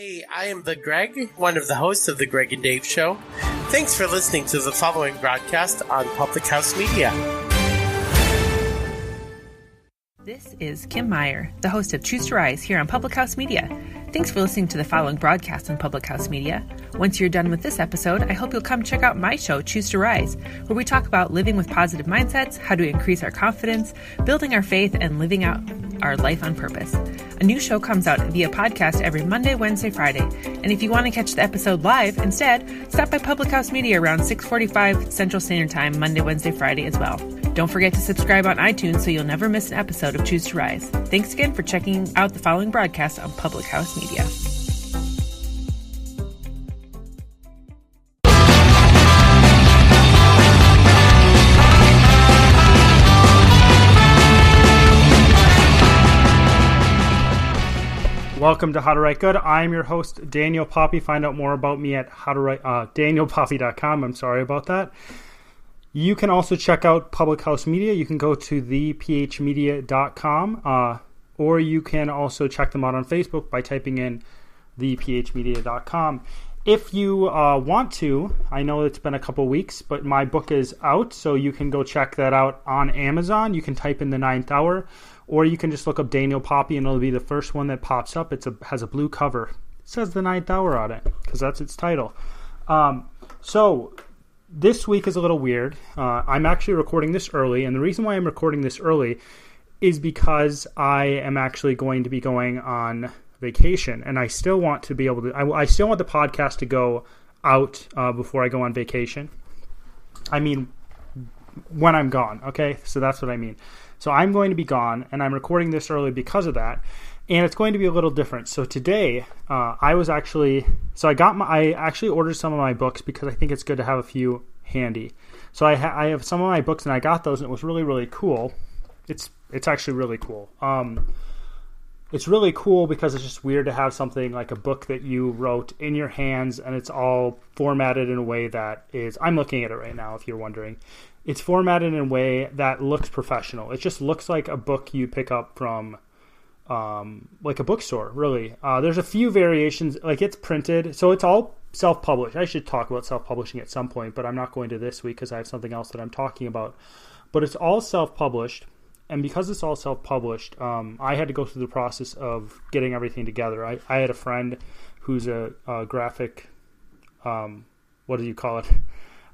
Hey, I am the Greg, one of the hosts of the Greg and Dave Show. Thanks for listening to the following broadcast on Public House Media. This is Kim Meyer, the host of Choose to Rise here on Public House Media. Thanks for listening to the following broadcast on Public House Media. Once you're done with this episode, I hope you'll come check out my show, Choose to Rise, where we talk about living with positive mindsets, how to increase our confidence, building our faith, and living out our life on purpose. A new show comes out via podcast every Monday, Wednesday, Friday. And if you want to catch the episode live instead, stop by Public House Media around 6:45 Central Standard Time, Monday, Wednesday, Friday as well. Don't forget to subscribe on iTunes so you'll never miss an episode of Choose to Rise. Thanks again for checking out the following broadcast on Public House Media. Welcome to How to Write Good. I'm your host, Daniel Poppy. Find out more about me at danielpoppy.com. I'm sorry about that. You can also check out Public House Media. You can go to thephmedia.com, or you can also check them out on Facebook by typing in thephmedia.com. If you want to, I know it's been a couple weeks, but my book is out, so you can go check that out on Amazon. You can type in The Ninth Hour, or you can just look up Daniel Poppy, and it'll be the first one that pops up. It has a blue cover. It says The Ninth Hour on it, because that's its title. So this week is a little weird. I'm actually recording this early, and the reason why I'm recording this early is because I am actually going to be going on vacation, and I still want to be able to. I still want the podcast to go out before I go on vacation. I mean, when I'm gone. Okay, so that's what I mean. So I'm going to be gone, and I'm recording this early because of that, and it's going to be a little different. So today, I actually ordered some of my books because I think it's good to have a few handy. So I have some of my books, and I got those, and it was really, really cool. It's actually really cool. It's really cool because it's just weird to have something like a book that you wrote in your hands, and it's all formatted in a way that is, I'm looking at it right now if you're wondering. It's formatted in a way that looks professional. It just looks like a book you pick up from like a bookstore, really. There's a few variations, like it's printed, so it's all self-published. I should talk about self-publishing at some point, but I'm not going to this week because I have something else that I'm talking about. But it's all self-published. And because it's all self-published, I had to go through the process of getting everything together. I had a friend who's a graphic, what do you call it?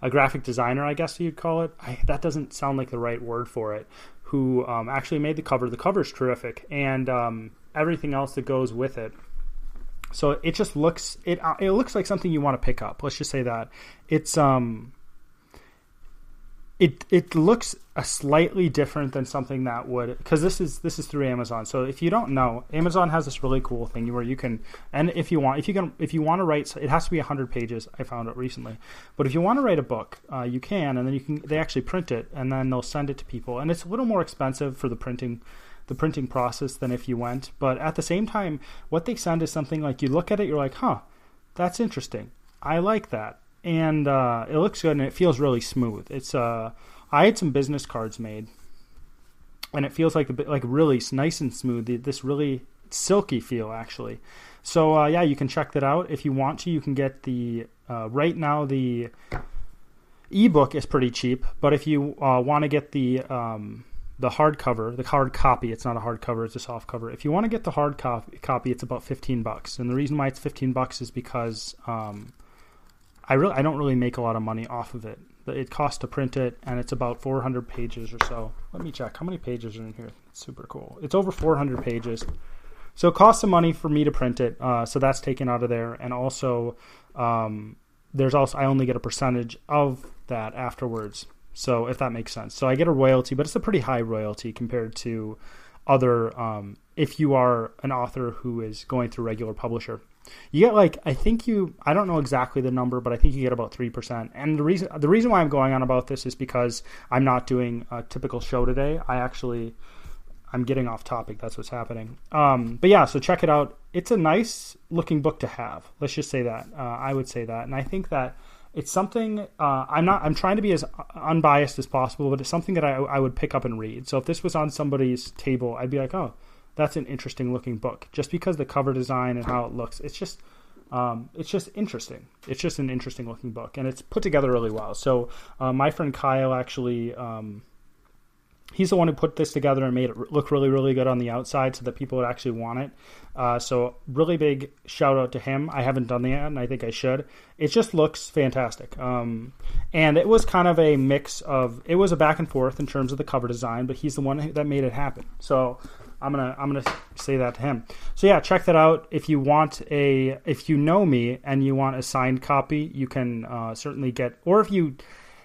A graphic designer, I guess you'd call it. That doesn't sound like the right word for it. Who actually made the cover. The cover's terrific, and everything else that goes with it. So it just looks it looks like something you want to pick up. Let's just say that it's It looks a slightly different than something that would, because this is through Amazon. So if you don't know, Amazon has this really cool thing where you can, and if you want to write, it has to be 100 pages. I found out recently, but if you want to write a book, you can, and then they actually print it, and then they'll send it to people, and it's a little more expensive for the printing process than if you went. But at the same time, what they send is something like you look at it, you're like, huh, that's interesting. I like that. And it looks good, and it feels really smooth. It's I had some business cards made, and it feels like really nice and smooth. This really silky feel, actually. So yeah, you can check that out if you want to. You can get the right now the ebook is pretty cheap, but if you want to get the hardcover, the hard copy, it's not a hardcover, it's a soft cover. If you want to get the hard copy, it's about $15. And the reason why it's $15 is because I don't really make a lot of money off of it. It costs to print it, and it's about 400 pages or so. Let me check. How many pages are in here? It's super cool. It's over 400 pages. So it costs some money for me to print it, so that's taken out of there. And also, I only get a percentage of that afterwards, so if that makes sense. So I get a royalty, but it's a pretty high royalty compared to other, if you are an author who is going through regular publisher. You get I don't know exactly the number, but I think you get about 3%. And the reason why I'm going on about this is because I'm not doing a typical show today. I'm getting off topic. That's what's happening. But yeah, so check it out. It's a nice looking book to have. Let's just say that. I would say that. And I think that it's something, I'm trying to be as unbiased as possible, but it's something that I would pick up and read. So if this was on somebody's table, I'd be like, oh, that's an interesting looking book. Just because the cover design and how it looks, it's just, It's just interesting. It's just an interesting looking book, and it's put together really well. So my friend Kyle actually, he's the one who put this together and made it look really, really good on the outside so that people would actually want it. So really big shout out to him. I haven't done that yet, and I think I should. It just looks fantastic. And it was kind of a mix of, it was a back and forth in terms of the cover design, but he's the one that made it happen. So I'm gonna say that to him. So yeah, check that out. If you know me and you want a signed copy, you can certainly get, or if you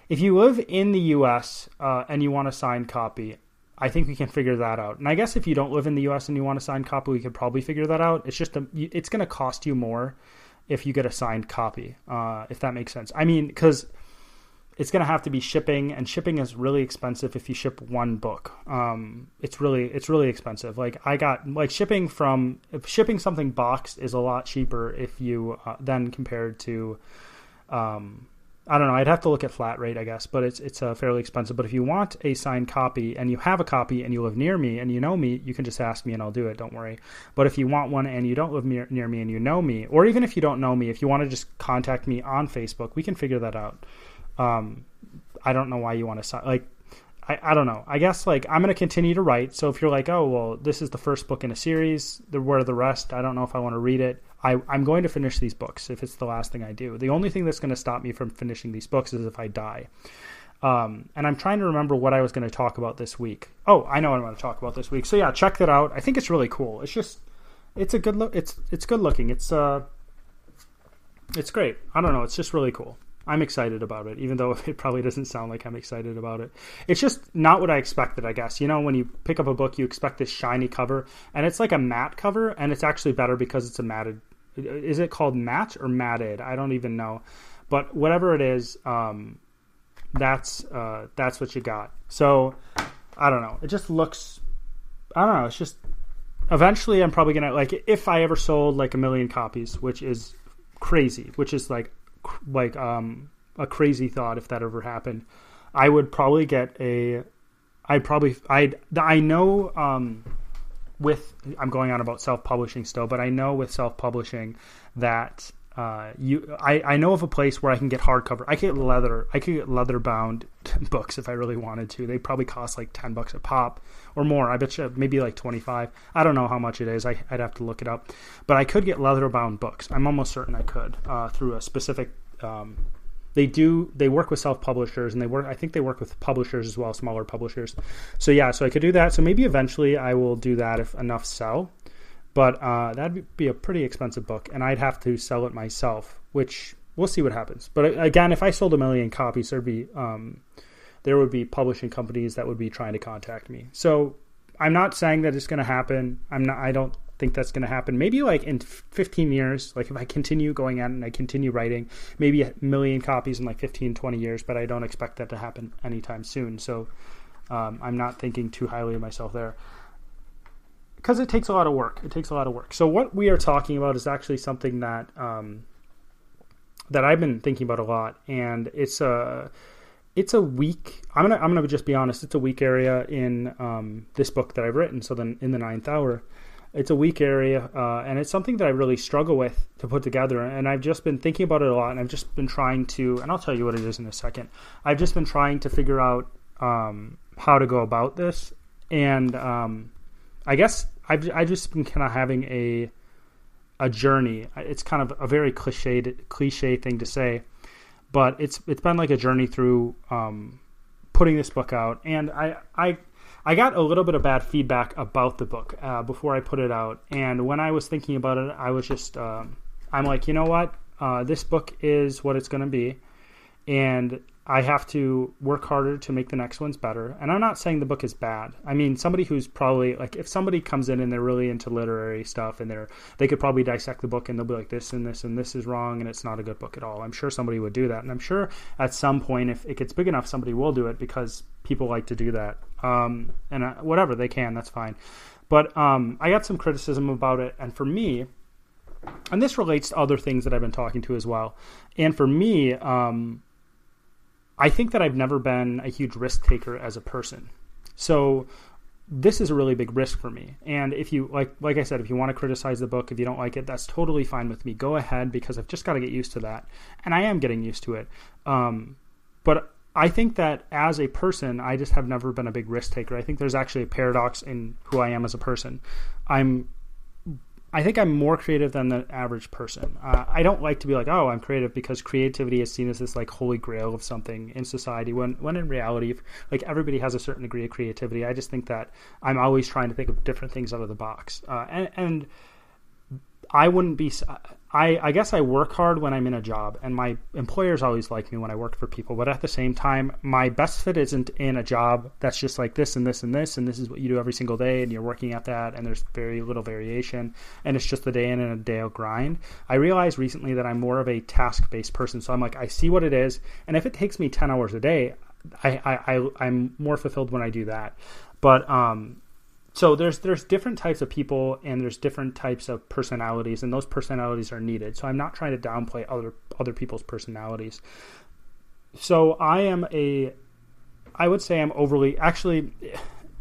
live in the U.S. And you want a signed copy, I think we can figure that out. And I guess if you don't live in the U.S. and you want a signed copy, we could probably figure that out. It's just it's going to cost you more if you get a signed copy, if that makes sense. I mean, because it's going to have to be shipping, and shipping is really expensive if you ship one book. It's really expensive. Shipping something boxed is a lot cheaper if you then compared to. I don't know. I'd have to look at flat rate, I guess, but it's fairly expensive. But if you want a signed copy and you have a copy and you live near me and you know me, you can just ask me and I'll do it. Don't worry. But if you want one and you don't live near me and you know me, or even if you don't know me, if you want to just contact me on Facebook, we can figure that out. I don't know why you want to sign. I don't know. I guess I'm going to continue to write. So if you're like, oh, well, this is the first book in a series, where are the rest? I don't know if I want to read it. I'm going to finish these books if it's the last thing I do. The only thing that's going to stop me from finishing these books is if I die. And I'm trying to remember what I was going to talk about this week. Oh, I know what I'm going to talk about this week. So yeah, check that out. I think it's really cool. It's a good look. It's good looking. It's great. I don't know. It's just really cool. I'm excited about it, even though it probably doesn't sound like I'm excited about it. It's just not what I expected, I guess. You know, when you pick up a book, you expect this shiny cover, and it's like a matte cover, and it's actually better because it's a matted. Is it called matte or matted? I don't even know. But whatever it is, that's what you got. So, I don't know. It just looks, I don't know. It's just, eventually I'm probably going to, if I ever sold 1 million copies, which is crazy, which is a crazy thought if that ever happened, I would probably get I'm going on about self-publishing still, but I know with self-publishing that I know of a place where I can get hardcover. I could get leather-bound books if I really wanted to. They probably cost $10 a pop or more. I bet you maybe 25. I don't know how much it is. I'd have to look it up. But I could get leather-bound books. I'm almost certain I could through a specific. They work with self-publishers, and I think they work with publishers as well, smaller publishers. So yeah, so I could do that. So maybe eventually I will do that if enough sell. But that'd be a pretty expensive book, and I'd have to sell it myself, which we'll see what happens. But again, if I sold 1 million copies, there would be publishing companies that would be trying to contact me. So I'm not saying that it's going to happen. I don't think that's going to happen. Maybe in 15 years, if I continue going at it and I continue writing, maybe 1 million copies in 15, 20 years, but I don't expect that to happen anytime soon. So I'm not thinking too highly of myself there. Because it takes a lot of work. So what we are talking about is actually something that that I've been thinking about a lot, and it's a weak. I'm gonna just be honest. It's a weak area in this book that I've written. So then in the 9th hour, it's a weak area, and it's something that I really struggle with to put together. And I've just been thinking about it a lot, and I've just been trying to. And I'll tell you what it is in a second. I've just been trying to figure out how to go about this, and I guess I've just been kind of having a journey. It's kind of a very cliche thing to say, but it's been like a journey through putting this book out. And I got a little bit of bad feedback about the book before I put it out. And when I was thinking about it, I was just I'm like, you know what? This book is what it's going to be, and I have to work harder to make the next ones better. And I'm not saying the book is bad. I mean, somebody who's probably if somebody comes in and they're really into literary stuff, and they could probably dissect the book and they'll be like, this and this and this is wrong, and it's not a good book at all. I'm sure somebody would do that. And I'm sure at some point, if it gets big enough, somebody will do it, because people like to do that. And whatever they can, that's fine. But I got some criticism about it. And for me, and this relates to other things that I've been talking to as well. And for me, I think that I've never been a huge risk taker as a person. So this is a really big risk for me. And if you like I said, if you want to criticize the book, if you don't like it, that's totally fine with me. Go ahead, because I've just got to get used to that, and I am getting used to it. But I think that as a person, I just have never been a big risk taker. I think there's actually a paradox in who I am as a person. I think I'm more creative than the average person. I don't like to be like, oh, I'm creative, because creativity is seen as this like holy grail of something in society, when in reality, like, everybody has a certain degree of creativity. I just think that I'm always trying to think of different things out of the box. And I wouldn't be... I guess I work hard when I'm in a job, and my employers always like me when I work for people. But at the same time, my best fit isn't in a job that's just like this and this and this, and this is what you do every single day, and you're working at that, and there's very little variation, and it's just a day in and a day out grind. I realized recently that I'm more of a task-based person. So I'm like, I see what it is, and if it takes me 10 hours a day, I'm more fulfilled when I do that. But so there's different types of people, and there's different types of personalities, and those personalities are needed. So I'm not trying to downplay other people's personalities. So I would say I'm overly, actually,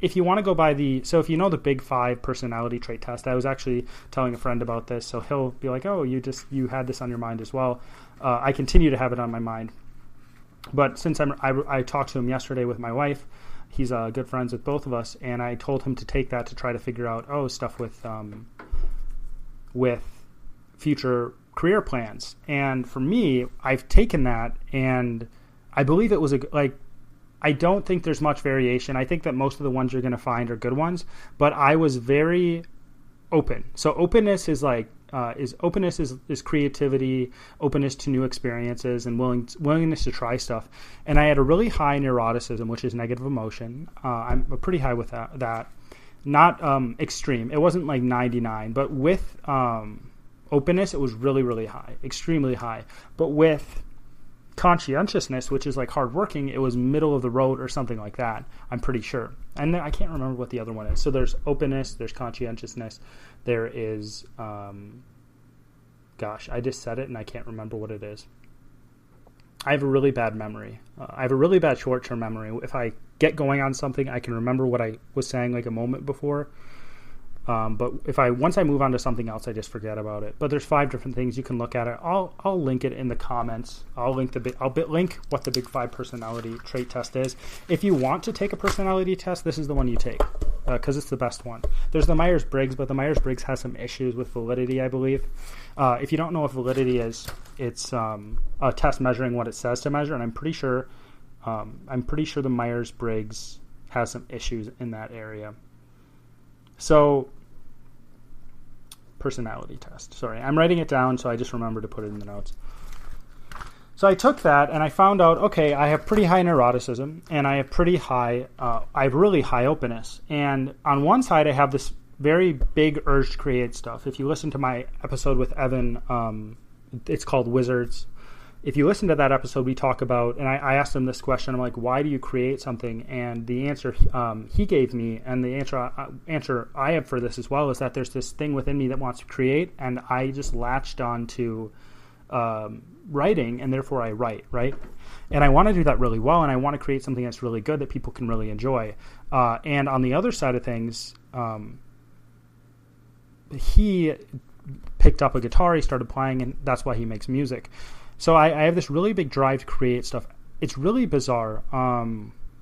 if you want to go by so if you know the Big 5 personality trait test, I was actually telling a friend about this, so he'll be like, oh, you had this on your mind as well. I continue to have it on my mind. But since I talked to him yesterday with my wife, he's good friends with both of us, and I told him to take that to try to figure out stuff with future career plans. And for me, I've taken that, and I believe it was I don't think there's much variation. I think that most of the ones you're going to find are good ones, but I was very open. So openness is is creativity, openness to new experiences, and willingness to try stuff. And I had a really high neuroticism, which is negative emotion. I'm pretty high with that. Not extreme. It wasn't like 99, but with openness, it was really, really high, extremely high. But with conscientiousness, which is like hardworking, it was middle of the road or something like that, I'm pretty sure. And then I can't remember what the other one is. So there's openness, there's conscientiousness, there is I just said it and I can't remember what it is. I have a really bad memory. I have a really bad short-term memory. If I get going on something, I can remember what I was saying like a moment before. But once I move on to something else, I just forget about it. But there's 5 different things you can look at it. I'll link it in the comments. I'll link what the Big 5 personality trait test is. If you want to take a personality test, this is the one you take, because it's the best one. There's the Myers-Briggs, but the Myers-Briggs has some issues with validity, I believe. If you don't know what validity is, it's a test measuring what it says to measure, and I'm pretty sure the Myers-Briggs has some issues in that area. So, personality test. Sorry, I'm writing it down, so I just remember to put it in the notes. So I took that, and I found out, okay, I have pretty high neuroticism, and I have I have really high openness. And on one side, I have this very big urge to create stuff. If you listen to my episode with Evan, it's called Wizards. If you listen to that episode, we talk about, and I asked him this question, I'm like, why do you create something? And the answer he gave me, and the answer I have for this as well, is that there's this thing within me that wants to create, and I just latched on to writing, and therefore I write, right? And I want to do that really well, and I want to create something that's really good that people can really enjoy. And on the other side of things, he picked up a guitar, he started playing, and that's why he makes music. So I have this really big drive to create stuff. It's really bizarre.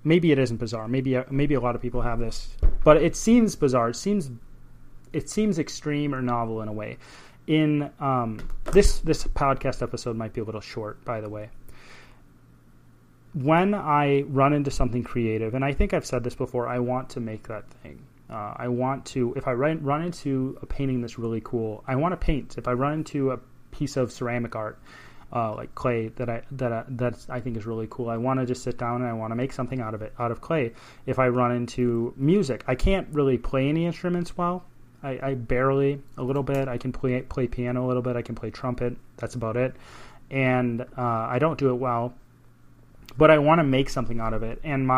Maybe it isn't bizarre. Maybe a lot of people have this, but it seems bizarre. It seems extreme or novel in a way. In this podcast episode might be a little short, by the way. When I run into something creative, and I think I've said this before, I want to make that thing. I want to. If I run into a painting that's really cool, I want to paint. If I run into a piece of ceramic art, like clay that I think is really cool, I want to just sit down and I want to make something out of clay. If I run into music, I can't really play any instruments well. I barely, a little bit. I can play piano a little bit. I can play trumpet. That's about it. And I don't do it well, but I want to make something out of it. And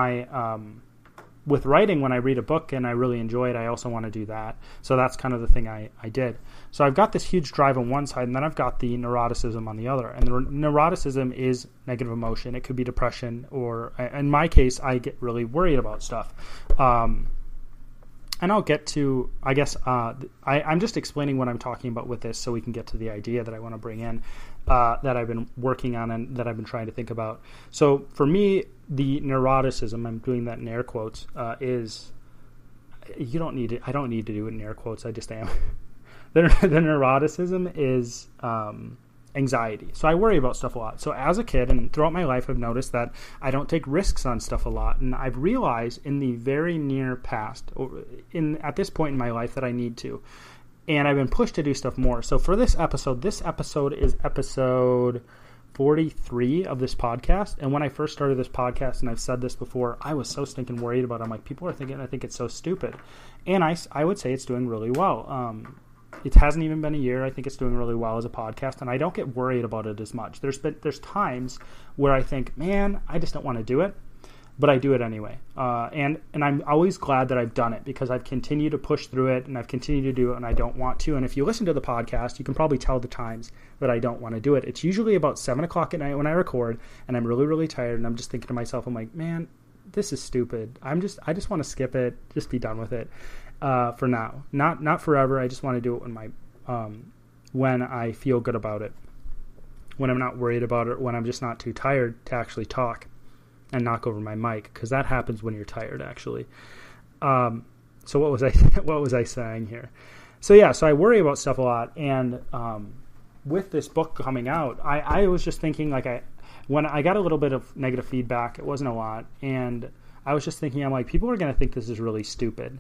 with writing, when I read a book and I really enjoy it, I also want to do that. So that's kind of the thing I did. So I've got this huge drive on one side, and then I've got the neuroticism on the other. And the neuroticism is negative emotion. It could be depression, or in my case, I get really worried about stuff. and I'll get to, I guess, I'm just explaining what I'm talking about with this so we can get to the idea that I want to bring in, that I've been working on and that I've been trying to think about. So for me, the neuroticism, I'm doing that in air quotes, is, you don't need it. I don't need to do it in air quotes. I just am. The neuroticism is anxiety. So I worry about stuff a lot. So as a kid and throughout my life, I've noticed that I don't take risks on stuff a lot. And I've realized in the very near past, at this point in my life, that I need to. And I've been pushed to do stuff more. So for this episode is episode 43 of this podcast. And when I first started this podcast, and I've said this before, I was so stinking worried about it. I'm like, people are thinking I think it's so stupid. And I would say it's doing really well. It hasn't even been a year. I think it's doing really well as a podcast, and I don't get worried about it as much. There's times where I think, man, I just don't want to do it, but I do it anyway. And I'm always glad that I've done it, because I've continued to push through it, and I've continued to do it, and I don't want to. And if you listen to the podcast, you can probably tell the times that I don't want to do it. It's usually about 7 o'clock at night when I record, and I'm really, really tired, and I'm just thinking to myself, I'm like, man, this is stupid. I just want to skip it, just be done with it. For now, not forever. I just want to do it when I feel good about it, when I'm not worried about it, when I'm just not too tired to actually talk and knock over my mic, because that happens when you're tired, actually. So what was I saying here? So I worry about stuff a lot, and with this book coming out, I was just thinking, when I got a little bit of negative feedback, it wasn't a lot, and I was just thinking, I'm like, people are going to think this is really stupid.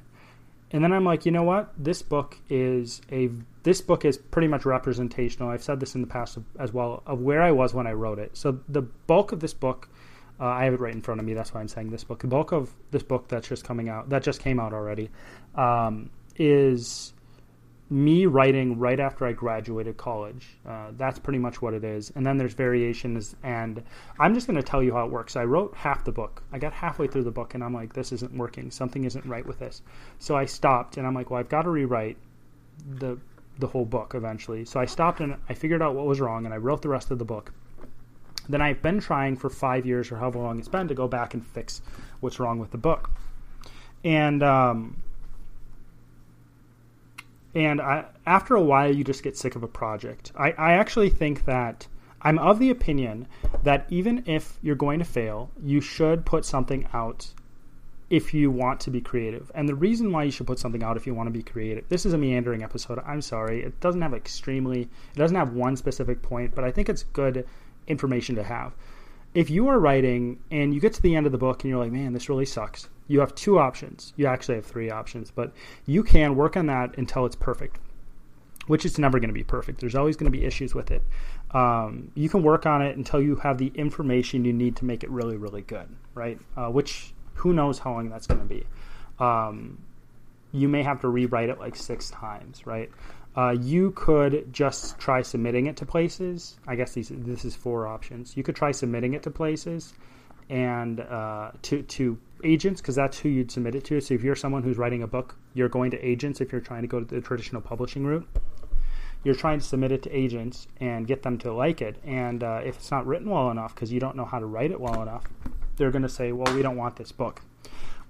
And then I'm like, you know what? This book is pretty much representational. I've said this in the past as well, of where I was when I wrote it. So the bulk of this book, I have it right in front of me. That's why I'm saying this book. The bulk of this book that just came out already, is me writing right after I graduated college. That's pretty much what it is. And then there's variations, and I'm just going to tell you how it works. I wrote half the book. I got halfway through the book, and I'm like, this isn't working. Something isn't right with this. So I stopped, and I'm like, well, I've got to rewrite the whole book eventually. So I stopped, and I figured out what was wrong, and I wrote the rest of the book. Then I've been trying for 5 years, or however long it's been, to go back and fix what's wrong with the book. And after a while, you just get sick of a project. I actually think that I'm of the opinion that even if you're going to fail, you should put something out if you want to be creative. And the reason why you should put something out if you want to be creative, this is a meandering episode. I'm sorry. It doesn't have one specific point, but I think it's good information to have. If you are writing and you get to the end of the book and you're like, man, this really sucks, you have 2 options. You actually have 3 options, but you can work on that until it's perfect, which it's never going to be perfect. There's always going to be issues with it. You can work on it until you have the information you need to make it really, really good, right? Which, who knows how long that's going to be. You may have to rewrite it like 6 times, right? You could just try submitting it to places. I guess this is 4 options. You could try submitting it to places and to agents, because that's who you'd submit it to. So if you're someone who's writing a book, you're going to agents. If you're trying to go to the traditional publishing route, you're trying to submit it to agents and get them to like it. And if it's not written well enough, because you don't know how to write it well enough, they're going to say, well, we don't want this book.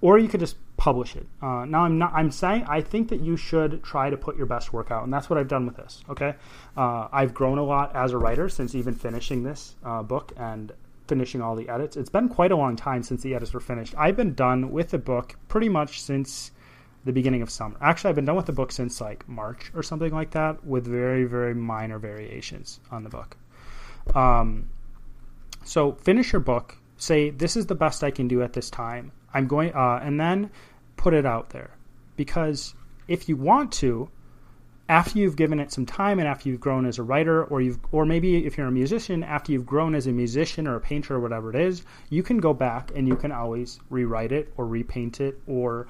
Or you could just publish it. Now, I'm saying I think that you should try to put your best work out, and that's what I've done with this. Okay, I've grown a lot as a writer since even finishing this book and finishing all the edits. It's been quite a long time since the edits were finished. I've been done with the book pretty much since the beginning of summer. Actually, I've been done with the book since like March or something like that, with very, very minor variations on the book. So finish your book. Say, this is the best I can do at this time. I'm going, and then put it out there. Because if you want to, after you've given it some time and after you've grown as a writer, or maybe if you're a musician, after you've grown as a musician or a painter or whatever it is, you can go back and you can always rewrite it or repaint it or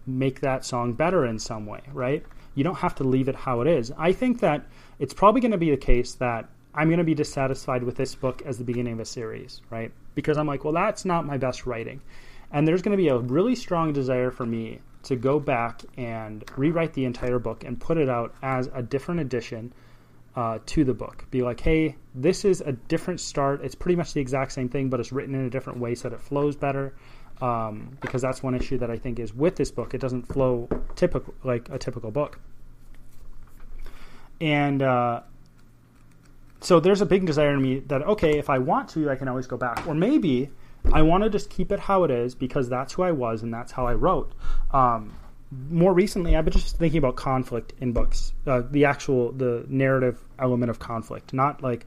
make that song better in some way, right? You don't have to leave it how it is. I think that it's probably going to be the case that I'm going to be dissatisfied with this book as the beginning of a series, right? Because I'm like, well, that's not my best writing. And there's going to be a really strong desire for me to go back and rewrite the entire book and put it out as a different edition to the book. Be like, hey, this is a different start. It's pretty much the exact same thing, but it's written in a different way so that it flows better. because that's one issue that I think is with this book. It doesn't flow like a typical book. And so there's a big desire in me that, okay, if I want to, I can always go back. Or maybe I want to just keep it how it is because that's who I was and that's how I wrote. More recently, I've been just thinking about conflict in books, the narrative element of conflict, not like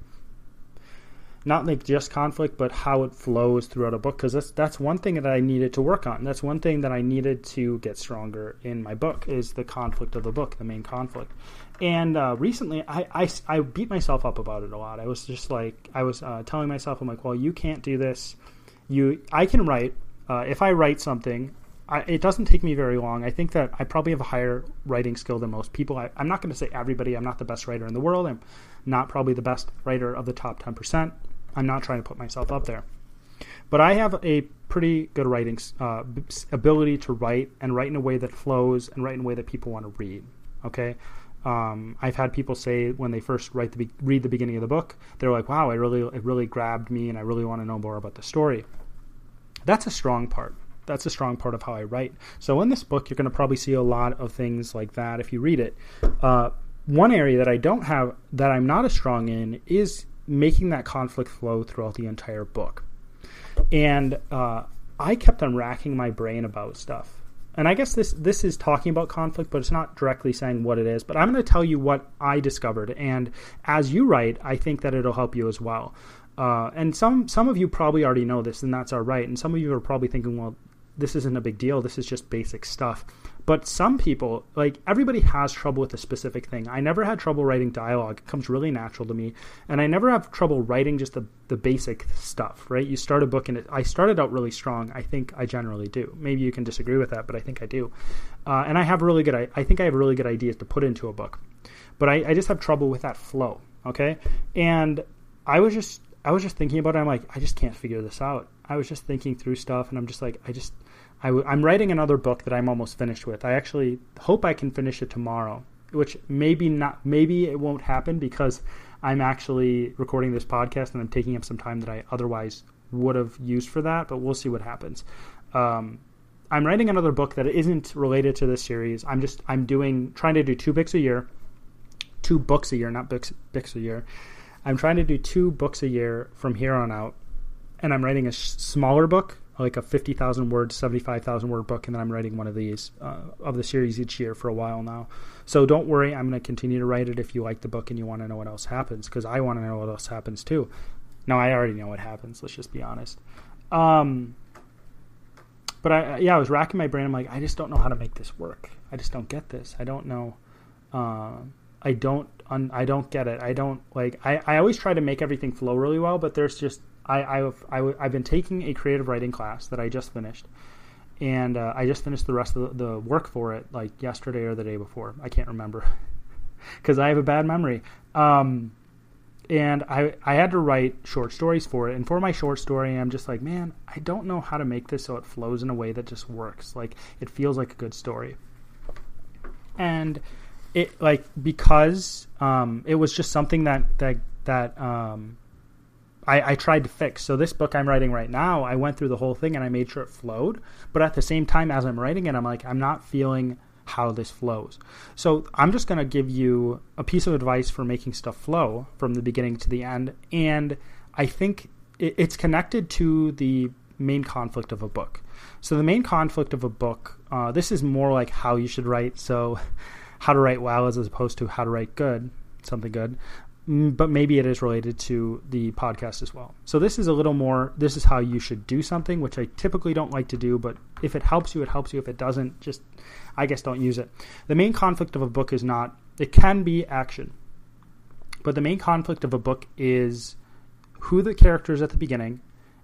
just conflict, but how it flows throughout a book. Because that's one thing that I needed to work on. That's one thing that I needed to get stronger in my book is the conflict of the book, the main conflict. And recently, I beat myself up about it a lot. I was just like, telling myself, I'm like, well, you can't do this. I can write. If I write something, it doesn't take me very long. I think that I probably have a higher writing skill than most people. I'm not going to say everybody. I'm not the best writer in the world. I'm not probably the best writer of the top 10%. I'm not trying to put myself up there. But I have a pretty good writing ability to write and write in a way that flows and write in a way that people want to read. Okay? I've had people say when they first read the beginning of the book, they're like, wow, it really grabbed me and I really want to know more about the story. That's a strong part. That's a strong part of how I write. So in this book, you're going to probably see a lot of things like that if you read it. One area that I'm not as strong in is making that conflict flow throughout the entire book. And I kept on racking my brain about stuff. And I guess this is talking about conflict, but it's not directly saying what it is. But I'm going to tell you what I discovered. And as you write, I think that it'll help you as well. And some of you probably already know this, and that's all right. And some of you are probably thinking, well, this isn't a big deal. This is just basic stuff. But some people, like everybody has trouble with a specific thing. I never had trouble writing dialogue. It comes really natural to me. And I never have trouble writing just the basic stuff, right? You start a book and I started out really strong. I think I generally do. Maybe you can disagree with that, but I think I do. And I think I have really good ideas to put into a book. But I just have trouble with that flow, okay? And I was just thinking about it. I'm like, I just can't figure this out. I was just thinking through stuff, and I'm just like, I'm writing another book that I'm almost finished with. I actually hope I can finish it tomorrow, which maybe it won't happen because I'm actually recording this podcast and I'm taking up some time that I otherwise would have used for that, but we'll see what happens. I'm writing another book that isn't related to this series. I'm trying to do 2 books a year, not books a year. I'm trying to do 2 books a year from here on out, and I'm writing a smaller book, like a 50,000 word, 75,000 word book, and then I'm writing one of these of the series each year for a while now. So don't worry, I'm going to continue to write it if you like the book and you want to know what else happens, because I want to know what else happens too. Now, I already know what happens, let's just be honest. But I was racking my brain. I'm like, I just don't know how to make this work. I just don't get this. I don't know. I don't get it. I don't like. I always try to make everything flow really well, but there's just I've been taking a creative writing class that I just finished, and I just finished the rest of the work for it like yesterday or the day before. I can't remember because I have a bad memory. And I had to write short stories for it, and for my short story, I'm just like, man, I don't know how to make this so it flows in a way that just works. Like it feels like a good story, and it because it was just something that I tried to fix. So this book I'm writing right now, I went through the whole thing and I made sure it flowed. But at the same time, as I'm writing it, I'm like, I'm not feeling how this flows. So I'm just going to give you a piece of advice for making stuff flow from the beginning to the end. And I think it's connected to the main conflict of a book. So the main conflict of a book, this is more like how you should write. So how to write well as opposed to how to write good, something good. But maybe it is related to the podcast as well. So this is a little more, this is how you should do something, which I typically don't like to do, but if it helps you, it helps you. If it doesn't, just, I guess, don't use it. The main conflict of a book is not, it can be action, but the main conflict of a book is who the character is at the beginning,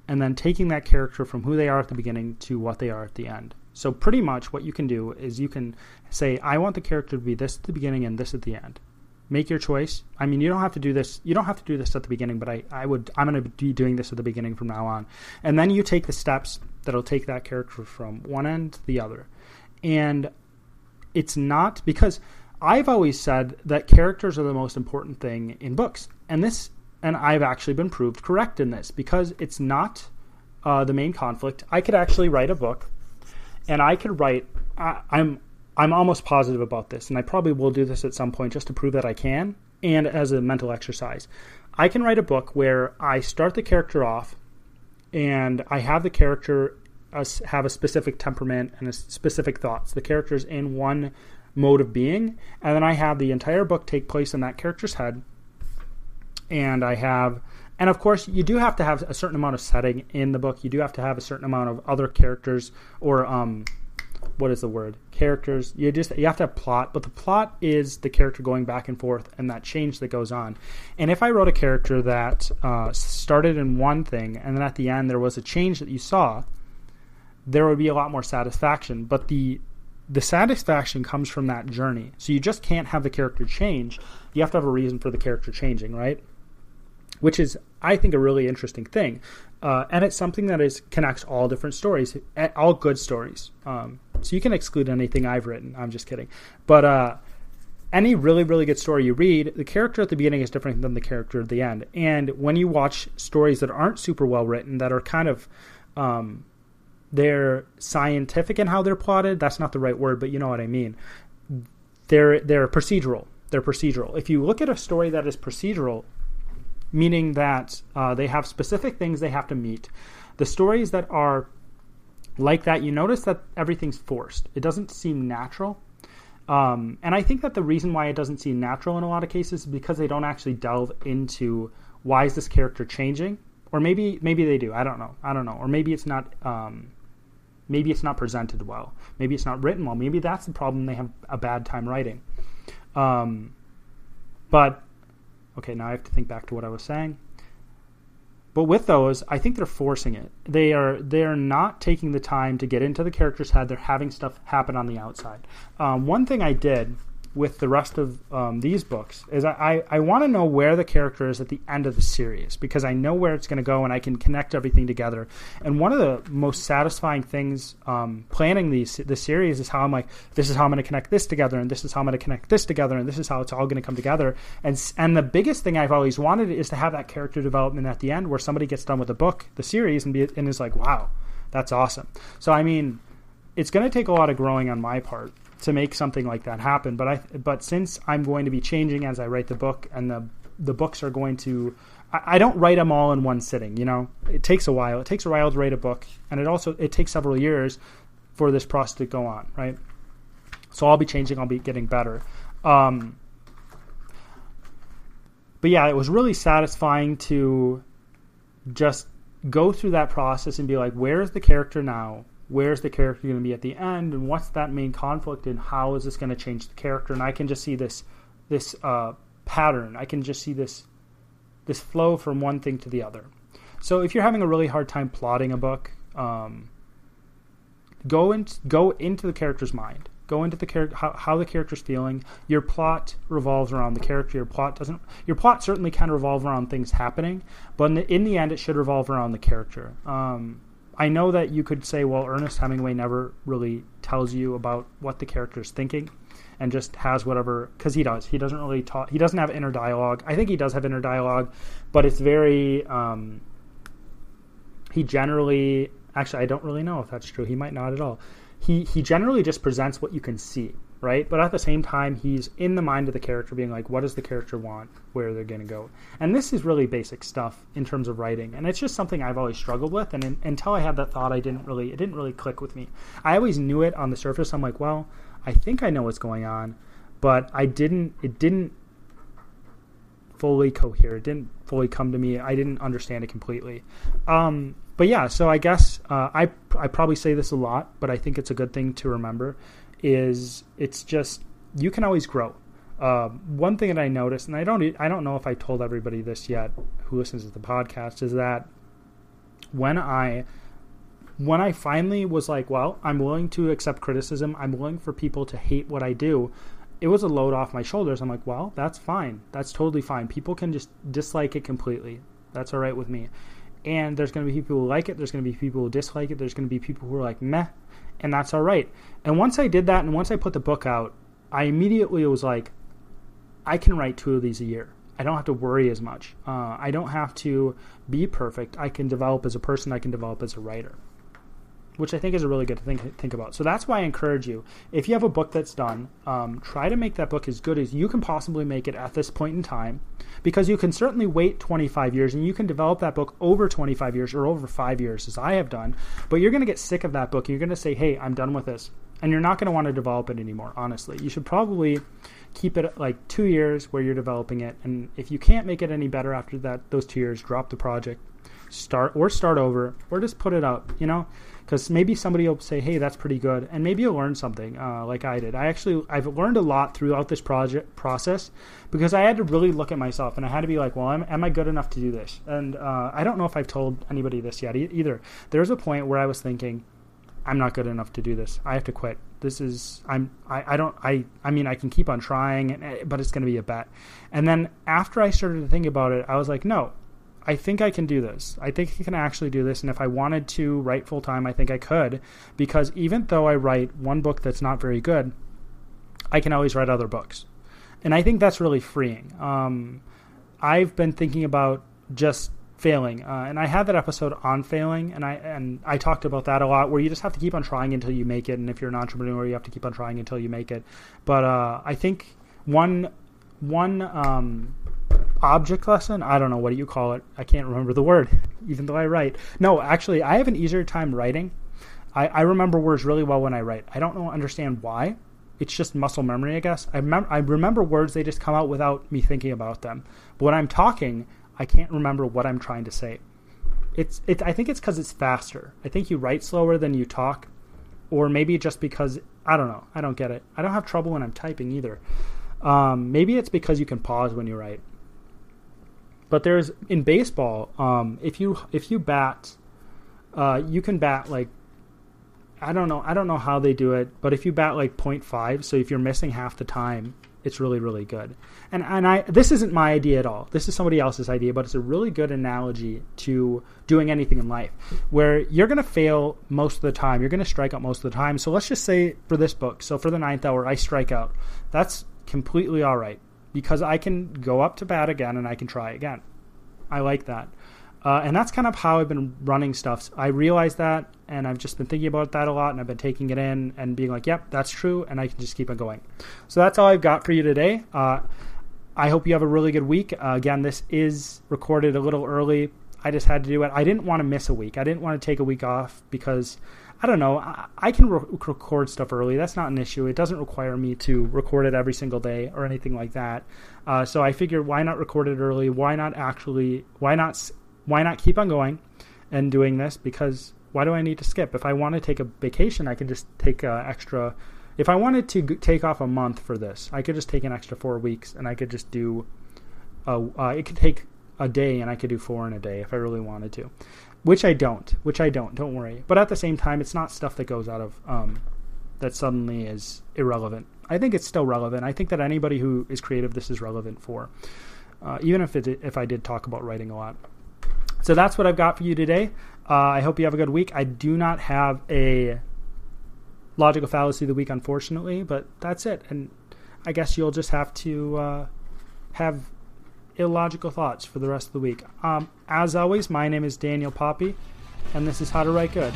and then taking that character from who they are at the beginning to what they are at the end. So pretty much what you can do is you can say, I want the character to be this at the beginning and this at the end. Make your choice. I mean, you don't have to do this. You don't have to do this at the beginning, but I'm going to be doing this at the beginning from now on. And then you take the steps that'll take that character from one end to the other. And it's not, because I've always said that characters are the most important thing in books. And I've actually been proved correct in this, because it's not the main conflict, I could actually write a book, and I could write. I'm almost positive about this, and I probably will do this at some point just to prove that I can, and as a mental exercise. I can write a book where I start the character off, and I have the character have a specific temperament and a specific thoughts. The character's in one mode of being, and then I have the entire book take place in that character's head, and of course you do have to have a certain amount of setting in the book. You do have to have a certain amount of other characters, or what is the word? Characters. You have to have plot, but the plot is the character going back and forth and that change that goes on. And if I wrote a character that started in one thing and then at the end there was a change that you saw, there would be a lot more satisfaction. But the satisfaction comes from that journey. So you just can't have the character change. You have to have a reason for the character changing, right? Which is, I think, a really interesting thing. And it's something that connects all different stories, all good stories. So you can exclude anything I've written. I'm just kidding. But any really, really good story you read, the character at the beginning is different than the character at the end. And when you watch stories that aren't super well written, that are kind of, they're scientific in how they're plotted. That's not the right word, but you know what I mean. They're procedural. They're procedural. If you look at a story that is procedural, meaning that they have specific things they have to meet, the stories that are like that, you notice that everything's forced. It doesn't seem natural. And I think that the reason why it doesn't seem natural in a lot of cases is because they don't actually delve into why is this character changing, or maybe they do. I don't know. Or maybe it's not. Maybe it's not presented well. Maybe it's not written well. Maybe that's the problem. They have a bad time writing. But okay, now I have to think back to what I was saying. But with those, I think they're forcing it. They are not taking the time to get into the character's head. They're having stuff happen on the outside. One thing I did with the rest of these books is I want to know where the character is at the end of the series, because I know where it's going to go and I can connect everything together. And one of the most satisfying things planning the series is how I'm like, this is how I'm going to connect this together, and this is how I'm going to connect this together, and this is how it's all going to come together. And the biggest thing I've always wanted is to have that character development at the end where somebody gets done with the book, the series, and is like, wow, that's awesome. So I mean, it's going to take a lot of growing on my part to make something like that happen. But since I'm going to be changing as I write the book, and the books are going to, I don't write them all in one sitting. You know, it takes a while. It takes a while to write a book, and it takes several years for this process to go on, right? So I'll be changing. I'll be getting better. But yeah, it was really satisfying to just go through that process and be like, where's the character now? Where's the character going to be at the end, and what's that main conflict, and how is this going to change the character? And I can just see this pattern. I can just see this flow from one thing to the other. So if you're having a really hard time plotting a book, go into the character's mind. Go into the character, how the character's feeling. Your plot revolves around the character. Your plot certainly can revolve around things happening, but in the end, it should revolve around the character. I know that you could say, well, Ernest Hemingway never really tells you about what the character is thinking, and just has whatever, because he does. He doesn't really talk. He doesn't have inner dialogue. I think he does have inner dialogue, but it's very. He generally, actually, I don't really know if that's true. He might not at all. He generally just presents what you can see, right? But at the same time, he's in the mind of the character, being like, what does the character want? Where they're going to go? And this is really basic stuff in terms of writing, and it's just something I've always struggled with. And until I had that thought, it didn't really click with me. I always knew it on the surface. I'm like, well, I think I know what's going on, but it didn't fully cohere. It didn't fully come to me. I didn't understand it completely. But yeah, so I guess I probably say this a lot, but I think it's a good thing to remember. Is it's just, you can always grow. One thing that I noticed, and I don't know if I told everybody this yet who listens to the podcast, is that when I finally was like, well, I'm willing to accept criticism, I'm willing for people to hate what I do, it was a load off my shoulders. I'm like, well, that's fine. That's totally fine. People can just dislike it completely. That's all right with me. And there's going to be people who like it. There's going to be people who dislike it. There's going to be people who are like, meh. And that's all right. And once I did that, and once I put the book out, I immediately was like, I can write 2 of these a year. I don't have to worry as much. I don't have to be perfect. I can develop as a person. I can develop as a writer, which I think is a really good thing to think about. So that's why I encourage you, if you have a book that's done, try to make that book as good as you can possibly make it at this point in time, because you can certainly wait 25 years and you can develop that book over 25 years or over 5 years, as I have done, but you're going to get sick of that book. You're going to say, hey, I'm done with this. And you're not going to want to develop it anymore, honestly. You should probably keep it like 2 years where you're developing it. And if you can't make it any better after that, those 2 years, drop the project, start over, or just put it out, because maybe somebody will say, hey, that's pretty good. And maybe you'll learn something like I did. I've learned a lot throughout this process, because I had to really look at myself and I had to be like, well, am I good enough to do this? And I don't know if I've told anybody this yet either. There's a point where I was thinking, I'm not good enough to do this. I have to quit. I mean, I can keep on trying, but it's going to be a bet. And then after I started to think about it, I was like, no, I think I can do this. I think I can actually do this. And if I wanted to write full time, I think I could, because even though I write one book that's not very good, I can always write other books. And I think that's really freeing. I've been thinking about just failing, and I had that episode on failing, and I talked about that a lot, where you just have to keep on trying until you make it. And if you're an entrepreneur, you have to keep on trying until you make it. But I think one object lesson, I don't know, what do you call it? I can't remember the word, even though I write. No, actually, I have an easier time writing. I remember words really well when I write. I don't understand why. It's just muscle memory, I guess. I remember words, they just come out without me thinking about them. But when I'm talking, I can't remember what I'm trying to say. I think it's because it's faster. I think you write slower than you talk, or maybe just because, I don't know. I don't get it. I don't have trouble when I'm typing either. Maybe it's because you can pause when you write. But in baseball, if you bat, you can bat like, I don't know how they do it, but if you bat like 0.5, so if you're missing half the time, it's really, really good. And this isn't my idea at all. This is somebody else's idea, but it's a really good analogy to doing anything in life, where you're going to fail most of the time. You're going to strike out most of the time. So let's just say for this book, so for the 9th hour, I strike out. That's completely all right, because I can go up to bat again and I can try again. I like that. And that's kind of how I've been running stuff. I realized that, and I've just been thinking about that a lot, and I've been taking it in and being like, yep, that's true, and I can just keep on going. So that's all I've got for you today. I hope you have a really good week. Again, this is recorded a little early. I just had to do it. I didn't want to miss a week. I didn't want to take a week off because, I don't know, I can record stuff early. That's not an issue. It doesn't require me to record it every single day or anything like that. So I figured, why not record it early? Why not keep on going and doing this? Because why do I need to skip? If I want to take a vacation, I can just take extra. If I wanted to take off a month for this, I could just take an extra 4 weeks, and I could just do. It could take a day, and I could do 4 in a day if I really wanted to, which I don't. Don't worry. But at the same time, it's not stuff that goes out of that suddenly is irrelevant. I think it's still relevant. I think that anybody who is creative, this is relevant for, even if I did talk about writing a lot. So that's what I've got for you today. I hope you have a good week. I do not have a logical fallacy of the week, unfortunately, but that's it. And I guess you'll just have to have illogical thoughts for the rest of the week. As always, my name is Daniel Poppy, and this is How to Write Good.